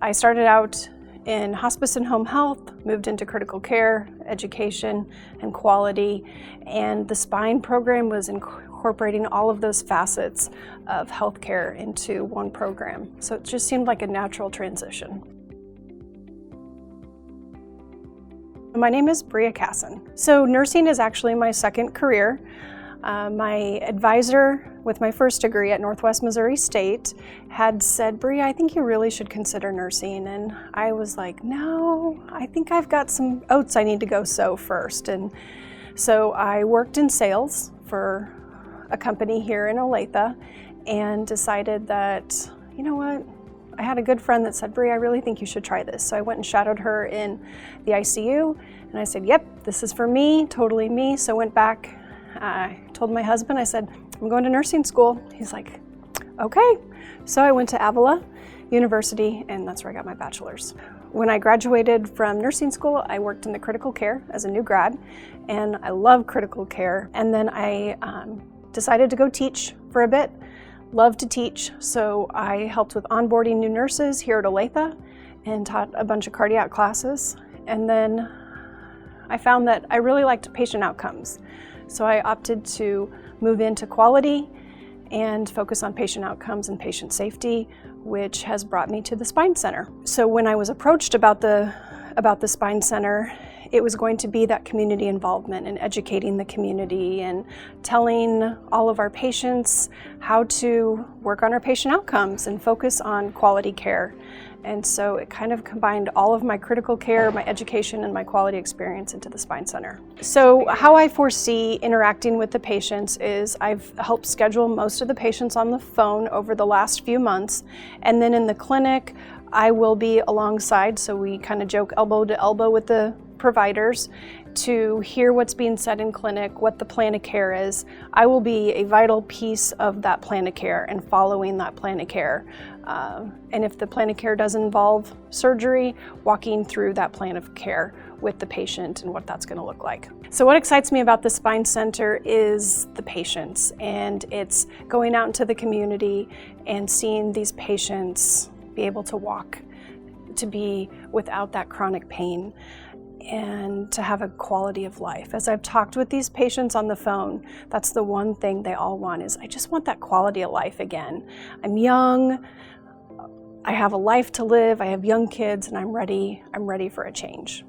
I started out in hospice and home health, moved into critical care, education, and quality, and the spine program was incorporating all of those facets of healthcare into one program. So it just seemed like a natural transition. My name is Brea Kasson. So nursing is actually my second career. My advisor with my first degree at Northwest Missouri State had said, Brea, I think you really should consider nursing. And I was like, no, I think I've got some oats I need to go sow first. And so I worked in sales for a company here in Olathe and decided that, you know what, I had a good friend that said, Brea, I really think you should try this. So I went and shadowed her in the ICU and I said, yep, this is for me, totally me. So I went back, I told my husband, I said, I'm going to nursing school. He's like, okay. So I went to Avila University and that's where I got my bachelor's. When I graduated from nursing school, I worked in the critical care as a new grad and I love critical care. And then I decided to go teach for a bit. Love to teach, so I helped with onboarding new nurses here at Olathe and taught a bunch of cardiac classes. And then I found that I really liked patient outcomes. So I opted to move into quality and focus on patient outcomes and patient safety, which has brought me to the Spine Center. So when I was approached about the Spine Center, it was going to be that community involvement and educating the community and telling all of our patients how to work on our patient outcomes and focus on quality care. And so it kind of combined all of my critical care, my education, and my quality experience into the Spine Center. So how I foresee interacting with the patients is I've helped schedule most of the patients on the phone over the last few months. And then in the clinic, I will be alongside, so we kind of joke elbow to elbow with the providers to hear what's being said in clinic, what the plan of care is. I will be a vital piece of that plan of care and following that plan of care. And if the plan of care does involve surgery, walking through that plan of care with the patient and what that's going to look like. So what excites me about the Spine Center is the patients, and it's going out into the community and seeing these patients be able to walk, to be without that chronic pain, and to have a quality of life. As I've talked with these patients on the phone, that's the one thing they all want is, I just want that quality of life again. I'm young, I have a life to live, I have young kids, and I'm ready for a change.